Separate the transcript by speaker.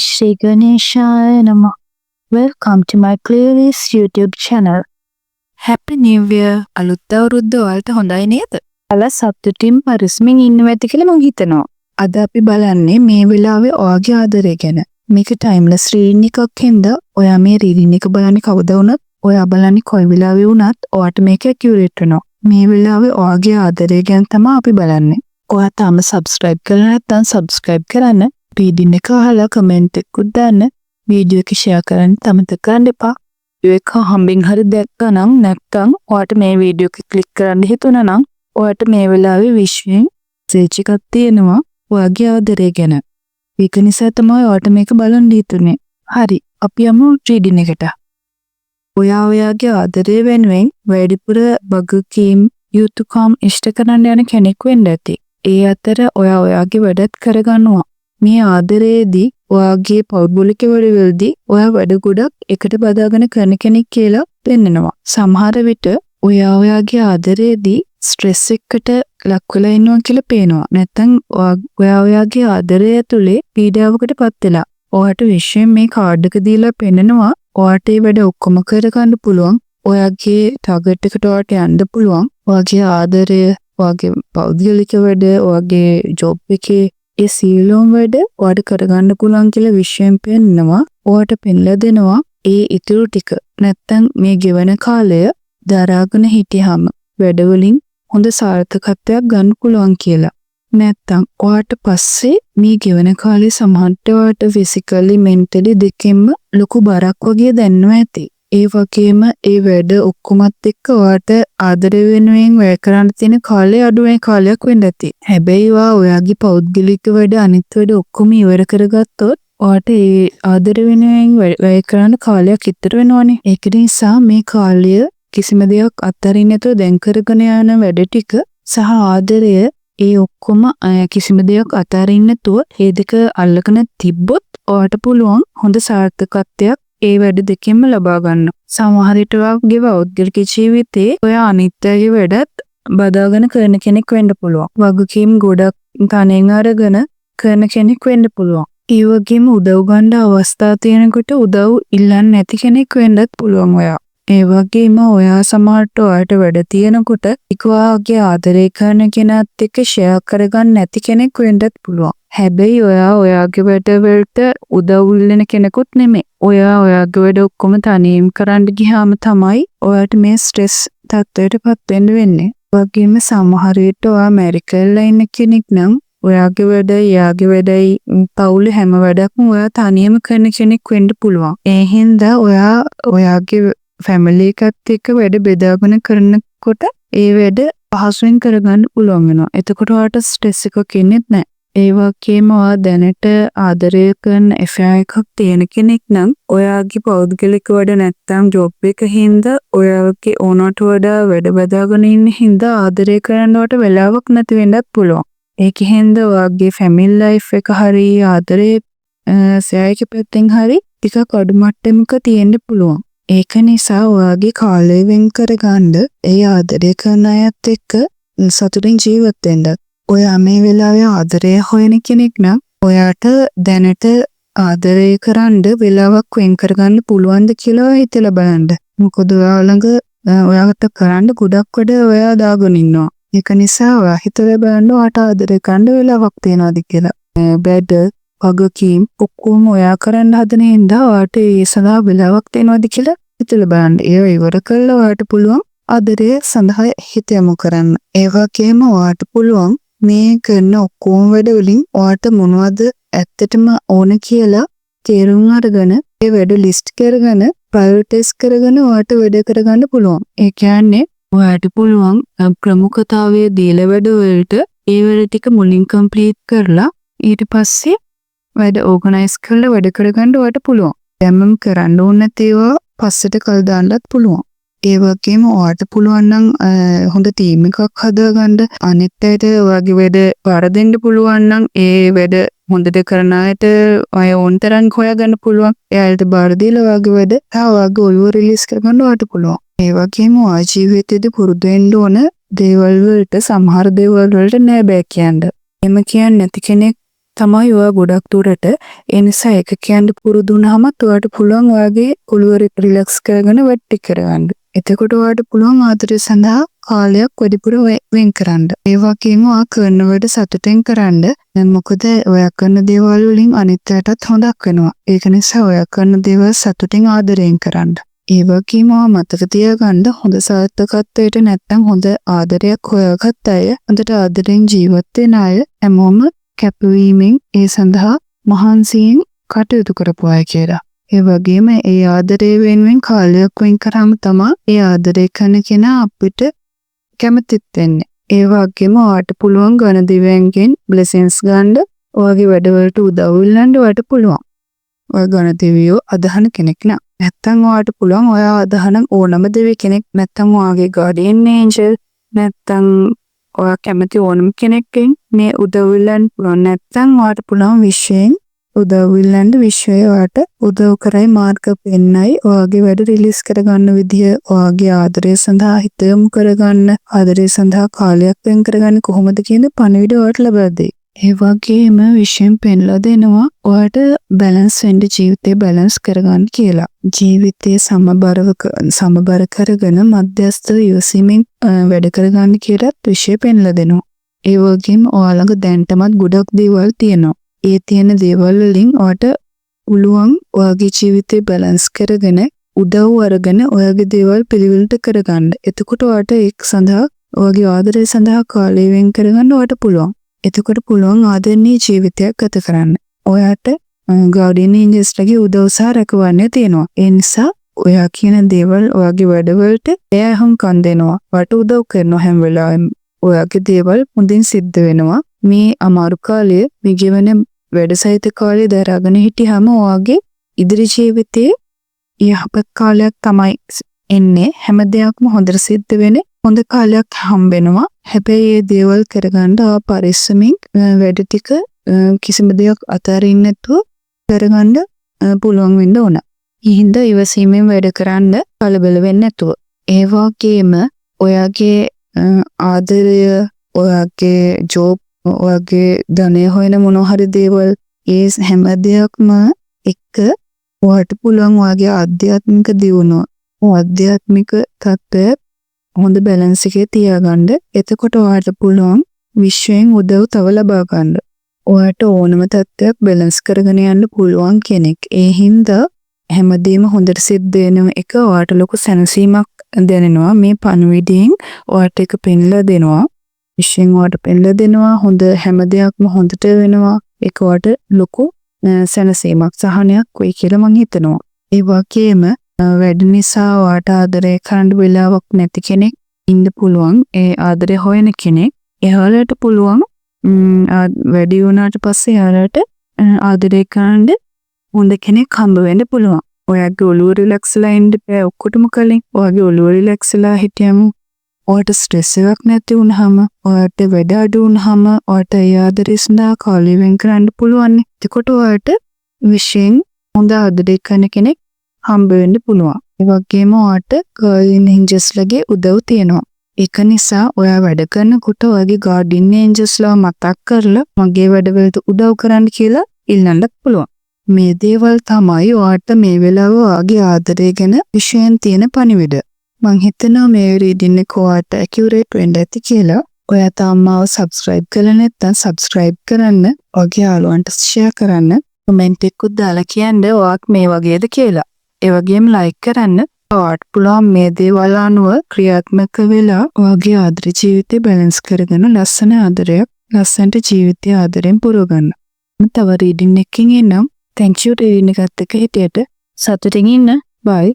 Speaker 1: Shri Ganeshaya Namah. Welcome to my Clearest YouTube channel.
Speaker 2: Happy New Year. අලුත් අවුරුද්ද ඔයාලට හොඳයි නේද?
Speaker 1: ඔයාලා සතුටින් පරිස්සමින් ඉන්නවා ඇති කියලා මම හිතනවා.
Speaker 2: අද අපි බලන්නේ මේ වෙලාවේ ඔයාගේ ආදරය ගැන. මේක ටයිම්ලස් රීඩින් එකක් හින්දා ඔයා මේ රීඩින් එක බලන්නේ කවද වුණත් ඔයා බලන්නේ කොයි වෙලාවෙ වුණත් ඔයාට මේක ඇකියුරේට් වෙනවා. මේ වෙලාවේ ඔයාගේ ආදරය ගැන තමයි අපි බලන්නේ. ඔයා තාම subscribe කරලා නැත්නම් subscribe කරන්න. රීඩින් එක අහලා කමෙන්ට් එකක් දාන්න. වීඩියෝ එක share කරන්න අමතක කරන්න එපා. වීඩියෝ එක හම්බෙන් හරි දැක්කා නම් නැත්නම් ඔයාට මේ වීඩියෝ එක ක්ලික් කරන්න හිතුණා නම් ඔයාට මේ වෙලාවේ විශ්වෙන් message එකක් තියෙනවා ඔයාගේ ආදරය ගැන. ඒක නිසා තමයි ඔයාට මේක බලන්න හිතුනේ. හරි, අපි යමු රීඩින් එකට. ඔයාගේ ආදරය වෙනුවෙන් වැඩිපුර වගකීම් යුතුයකම් ඉෂ්ට කරන්න යන කෙනෙක් වෙන්න ඇති. ඒ අතර ඔයාගේ වැඩත් කරගන්නවා. මේ ආදරයේදී ඔයාගේ පෞද්ගලික වැඩවලදී ඔයා වැඩ ගොඩක් එකට බදාගෙන කරන කෙනෙක් කියලා පෙන්නනවා. සමහර විට ඔයාගේ ආදරයේදී ස්ට්‍රෙස් එකකට ලක් වෙලා ඉන්නවා කියලා පේනවා. නැත්නම් ඔයාගේ ආදරය තුලේ පීඩාවකටපත් වෙලා. ඔයාට විශ්වයෙන් මේ කාඩ් එක දීලා පෙන්නනවා. ඔයාට ඒ වැඩ ඔක්කොම කරගන්න පුළුවන්. ඔයාගේ ටාගට් එකට ඔයාට යන්න පුළුවන්. ඔයාගේ ආදරය, ඔයාගේ පෞද්ගලික වැඩ, ඔයාගේ ජොබ් එකේ ඒ සීලෝම් වැඩ ඔයාට කරගන්න පුළුවන් කියලා විශ්වයෙන් පෙන්නනවා. ඔයාට පෙන්ලා දෙනවා ඒ ඉතුරු ටික. නැත්තම් මේ ගෙවන කාලය දරාගෙන හිටියාම වැඩවලින් හොඳ සාර්ථකත්වයක් ගන්න පුළුවන් කියලා. නැත්තම් ඔයාට පස්සේ මේ ගෙවන කාලේ සමහරට ඔයාට ෆිසිකලි මෙන්ටලි දෙකෙන්ම ලොකු බරක් වගේ දැනෙනවා ඇති. ඒ වගේම ඒ වැඩ ඔක්කොමත් එක්ක ඔයාට ආදරය වෙනුවෙන් වැය කරන්න තියෙන කාලය අඩු වෙන කාලයක් වෙන්න ඇති. හැබැයි ඔයාගේ පෞද්ගලික වැඩ අනිත් වැඩ ඔක්කොම ඉවර කරගත්තොත් ඔයාට ඒ ආදරය වෙනුවෙන් වැය කරන්න කාලයක් ඉතුරු වෙනවනේ. ඒක නිසා මේ කාලය කිසිම දෙයක් අත්හරින්න නැතුව දැන් කරගෙන යන වැඩ ටික සහ ආදරය ඒ ඔක්කොම කිසිම දෙයක් අත්හරින්න නැතුව මේ දෙක අල්ලගෙන තිබ්බොත් ඔයාට පුළුවන් හොඳ සාර්ථකත්වයක් ඒ වැඩ දෙකෙන්ම ලබා ගන්න. සමහර විට ඔයාගේ පෞද්ගලික ජීවිතේ ඔයා අනිත්‍යයේ වැඩත් බදාගෙන කරන කෙනෙක් වෙන්න පුළුවන්. වගකීම් ගොඩක් තනියෙන් අරගෙන කරන කෙනෙක් වෙන්න පුළුවන්. ඒ වගේම උදව් ගන්න අවස්ථා තියෙනකොට උදව් ඉල්ලන්නේ නැති කෙනෙක් වෙන්නත් පුළුවන් ඔයා. ඒ වගේම ඔයා සමහරට ඔයාට වැඩ තියෙනකොට එක්වාගේ ආදරය කරන කෙනාත් එක්ක ෂෙයා කරගන්න නැති කෙනෙක් වෙන්නත් පුළුවන්. හැබැයි ඔයාගේ වැඩවලට උදව් ඉල්ලන කෙනෙකුත් නෙමෙයි. ඔයාගේ වැඩ ඔක්කොම තනියම කරන්න ගියාම තමයි ඔයාට මේ ස්ට්‍රෙස් තත්ත්වයටපත් වෙන්න වෙන්නේ. ඒ වගේම සමහර විට ඔයා ඇමරිකාවල ඉන්න කෙනෙක් නම් ඔයාගේ වැඩ, යාගේ වැඩයි පවුලේ හැම වැඩක්ම ඔයා තනියම කරන කෙනෙක් වෙන්න පුළුවන්. ඒ හින්දා ඔයාගේ ෆැමිලි එකත් එක්ක වැඩ බෙදාගෙන කරනකොට ඒ වැඩ පහසුවෙන් කරගන්න පුළුවන් වෙනවා. එතකොට ඔයාට ස්ට්‍රෙස් එකක් එන්නේ නැහැ. ඒ වගේම ඔයා දැනට ආදරය කරන affair එකක් තියෙන කෙනෙක් නම් ඔයාගේ පෞද්ගලික වැඩ නැත්තම් ජොබ් එක හින්දා ඔයාගේ ඕනට වඩා වැඩ බදාගෙන ඉන්න හින්දා ආදරය කරනවට වෙලාවක් නැති වෙන්නත් පුළුවන්. ඒක හින්දා ඔයාගේ ෆැමිලි ලයිෆ් එක හරි ආදරේ සෑයක පැත්තෙන් හරි ටිකක් අඩු මට්ටමක තියෙන්න පුළුවන්. ඒක නිසා ඔයාගේ කාලය වෙන් කරගන්න ඒ ආදරය කරන අයත් එක්ක සතුටින් ජීවත් වෙන්න. ඔයා මේ වෙලාවේ ආදරය හොයන කෙනෙක් නම් ඔයාට දැනට ආදරය කරන්න වෙලාවක් වෙන් කරගන්න පුළුවන්ද කියලා හිතලා බලන්න. මොකද ඔයා ළඟ ඔයාට කරන්න ගොඩක් වැඩ ඔයා දාගෙන ඉන්නවා. ඒක නිසා ඔයා හිතලා බලන්න ඔයාට ආදරය කරන්න වෙලාවක් තියනවාද කියලා. බැඩ් වගකීම් ඔක්කොම ඔයා කරන්න හදන හින්දා ඔයාට ඒ සඳහා වෙලාවක් තියෙනවද කියලා හිතලා බලන්න. ඒ ඉවර කළා ඔයාට පුළුවන් ආදරය සඳහා හිත යොමු කරන්න. ඒ වගේම ඔයාට පුළුවන් මේ කරන ඔක්කොම වැඩ වලින් ඔයාට මොනවද ඇත්තටම ඕන කියලා තේරුම් අරගෙන ඒ වැඩ ලිස්ට් කරගෙන ප්‍රයොරිටයිස් කරගෙන ඔයාට වැඩ කරගන්න පුළුවන්. ඒ කියන්නේ ඔයාට පුළුවන් ප්‍රමුඛතාවය දීලා වැඩ වලට ඒ වැඩ ටික මුලින් කම්ප්ලීට් කරලා ඊට පස්සේ වැඩ ඕගනයිස් කරලා වැඩ කරගන්න ඔයාට පුළුවන්. දැම්මම කරන්න ඕන නැතිව පස්සට කල් දාන්නත් පුළුවන්. ඒ වගේම ඔයාට පුළුවන් නම් හොඳ ටීම් එකක් හදාගන්න අනිත් අයට ඔයාගේ වැඩ පාර දෙන්න පුළුවන් නම් ඒ වැඩ හොඳට කරන අයට අය ඕන තරම් හොයාගන්න පුළුවන්. එයාලට බාර දීලා ඔයාගේ වැඩ ඔයාගේ ඔළුව රිලීස් කරගන්න ඔයාට පුළුවන්. ඒ වගේම ඔයා ජීවිතේදී පුරුදු වෙන්න ඕන දේවල් වලට සමහර දේවල් වලට නෑ බෑ කියන්න. එම කියන්නේ නැති කෙනෙක් තමයි ඔයා ගොඩක් දුරට ඒ නිසා ඒක කියන්න පුරුදු වුණාමත් ඔයාට පුළුවන් ඔයාගේ ඔළුව රිලැක්ස් කරගෙන වැටි කරගන්න. එතකොට ඔයාට පුළුවන් ආදරය සඳහා කාලයක් වැඩිපුර වෙන් කරන්න. ඒ වගේම ඔයා කරන වැඩ සතුටෙන් කරන්න. මොකද ඔයා කරන දේවල් වලින් අනිත් අයටත් හොඳක් වෙනවා. ඒක නිසා ඔයා කරන දේවල් සතුටින් ආදරයෙන් කරන්න. ඒ වගේම මතක තියාගන්න හොඳ සාර්ථකත්වයට නැත්තම් හොඳ ආදරයක් හොයාගත්ත අය හොඳට ආදරෙන් ජීවත් වෙන අය හැමෝම කැපවීමෙන් ඒ සඳහා මහන්සියෙන් කටයුතු කරපු අය කියලා. ඒ වගේම ඒ ආදරය වෙනුවෙන් කාලයක් වෙන් කරාම තමයි ඒ ආදරය කරන කෙනා අපිට කැමතිත් වෙන්නේ. ඒ වගේම ඔයාට පුළුවන් ඝන දිව්‍යයන්ගෙන් බ්ලෙසින්ස් ගන්න, ඔයාගේ වැඩවලට උදව් ඉල්ලන්න ඔයාට පුළුවන්. ඔය ඝන දිව්‍යෝ අදහන කෙනෙක් නෑ. නැත්තම් ඔයාට පුළුවන් ඔයා අදහන ඕනම දෙවි කෙනෙක් නැත්තම් ඔයාගේ ගාඩියන් ඒන්ජල් නැත්තම් ඔයා කැමති ඕනම කෙනෙක්ගෙන් මේ උදව් ඉල්ලන්න පුළුවන්. නැත්තම් ඔයාට පුළුවන් විශ්වයෙන් උදව් ඉල්ලන්න. විශ්වය ඔයාට උදව් කරයි මාර්ග පෙන්නයි. ඔයාගේ වැඩ රිලීස් කරගන්න විදිය, ඔයාගේ ආදරය සඳහා හිත යොමු කරගන්න, ආදරය සඳහා කාලයක් වෙන් කරගන්න කොහොමද කියන පණිවිඩ ඔයාට ලබා දෙයි. ඒ වගේම විශ්වයෙන් පෙන්ලා දෙනවා ඔයාට බැලන්ස් වෙන්න, ජීවිතේ බැලන්ස් කරගන්න කියලා. ජීවිතයේ සමබර කරගෙන මධ්‍යස්ථ යොසීමෙන් වැඩ කරගන්න කියලාත් විශ්වය පෙන්ලා දෙනවා. ඒ වගේම ඔයාලඟ දැන්ටමත් ගොඩක් දේවල් තියෙනවා. ඒ තියෙන දේවල් වලින් ඔයාට පුළුවන් ඔයාගේ ජීවිතේ බැලන්ස් කරගෙන උදව් අරගෙන ඔයාගේ දේවල් පිළිවෙලට කරගන්න. එතකොට ඔයාට ඒක සඳහා ඔයාගේ ආදරය සඳහා කාලය වෙන් කරගන්න ඔයාට පුළුවන්. එතකොට පුළුවන් ආදරණීය ජීවිතයක් ගත කරන්න. ඔයාට ගාඩියන් ඒන්ජල්ස්ලගේ උදව් සහ රැකවරණය තියෙනවා. ඒ නිසා ඔයා කියන දේවල් ඔයාගේ වැඩවලට එයා හුම්කම් දෙනවා. ඔයාට උදව් කරනවා හැම වෙලාවෙම. ඔයාගේ දේවල් හොඳින් සිද්ධ වෙනවා. මේ අමාරු කාලය, මේ ජීවන වැඩසහිත කාලය දරාගෙන හිටියාම ඔයාගේ ඉදිරි ජීවිතයේ යහපත් කාලයක් තමයි එන්නේ. හැම දෙයක්ම හොඳට සිද්ධ වෙන්නේ. හොඳ කාලයක් හම්බෙනවා. හැබැයි මේ දේවල් කරගන්න පරිස්සමින් වැඩ ටික කිසිම දෙයක් අතරින් නැතුව කරගන්න පුළුවන් වෙන්න ඕන. ඊහිඳ ඉවසීමෙන් වැඩ කරන්න කලබල වෙන්නේ නැතුව. ඒ වගේම ඔයාගේ ආදරය, ඔයාගේ ජොබ්, ඔයාගේ ධනය හොයන මොන හරි දේවල්, ඒ හැම දෙයක්ම එක්ක ඔයාට පුළුවන් ඔයාගේ ආධ්‍යාත්මික දියුණුව, ආධ්‍යාත්මික තත්ත්වය හොඳ බැලන්ස් එකේ තියාගන්න. එතකොට ඔයාට පුළුවන් විශ්වයෙන් උදව් තව ලබා ගන්න. ඔයාට ඕනම තත්ත්වයක් බැලන්ස් කරගෙන යන්න පුළුවන් කෙනෙක්. ඒ හින්දා හැමදේම හොඳට සිද්ධ වෙන එක ඔයාට ලොකු සැනසීමක් දැනෙනවා. මේ පණිවිඩයෙන් ඔයාට එක පෙන්ලා දෙනවා. විශ්වයෙන් ඔයාට පෙන්ලා දෙනවා හොඳ හැම දෙයක්ම හොඳට වෙනවා. ඒක ඔයාට ලොකු සැනසීමක්, සහනයක් වෙයි කියලා මම හිතනවා. ඒ වගේම වැඩ නිසා ඔයාට ආදරය කරන්න වෙලාවක් නැති කෙනෙක් ඉන්න පුළුවන්. ඒ ආදරය හොයන කෙනෙක්. එයාලට පුළුවන් වැඩි වුණාට පස්සේ එයාලට ආදරය කරන්න හොඳ කෙනෙක් හම්බ වෙන්න පුළුවන්. ඔයාගේ ඔළුව රිලැක්ස්ලා ඉන්න බෑ ඔක්කොටම කලින්. ඔයාගේ ඔළුව රිලැක්ස්ලා හිටියම ඔයාට ස්ට්‍රෙස් එකක් නැති වුණාම, ඔයාට වැඩ අඩු වුණාම ඔයාට ඒ ආදරය සඳහා කාලය වෙන් කරන්න පුළුවන්. එතකොට ඔයාට විශ්යෙන් හොඳ ආදරය කරන කෙනෙක් හම්බ වෙන්න පුළුවන්. ඒ වගේම ඔයාට ගාඩියන් ඒන්ජල්ස්ලගේ උදව් තියෙනවා. ඒක නිසා ඔයා වැඩ කරනකොට ඔයාගේ ගාඩියන් ඒන්ජල්ස්ලා මතක් කරලා මගේ වැඩවලට උදව් කරන්න කියලා ඉල්ලන්න පුළුවන්. මේ දේවල් තමයි ඔයාට මේ වෙලාව ඔයාගේ ආදරය ගැන විශ්වයෙන් තියෙන පණිවිඩ. මං හිතනවා මේ රීඩින් එක ඔයාට ඇකියුරේට් වෙන්න ඇති කියලා. ඔයා තාම මාව සබ්ස්ක්‍රයිබ් කරලා නැත්නම් සබ්ස්ක්‍රයිබ් කරන්න, ඔයාගේ යාළුවන්ට ෂෙයා කරන්න, කමෙන්ට් එකකුත් දාලා කියන්න ඔයාක් මේ වගේද කියලා. ඒ වගේම ලයික් කරන්න. ඔයාට පුළුවන් මේ දේවල් අනුව ක්‍රියාත්මක වෙලා ඔයාගේ ආදර ජීවිතේ බැලන්ස් කරගෙන ලස්සන ආදරයක්, ලස්සනට ජීවිතය ආදරෙන් පුරව ගන්න. මම තව රීඩින් එකකින් එන්නම්. thank you රීඩින් එකත් එක්ක හිටියට. සතුටින් ඉන්න. bye.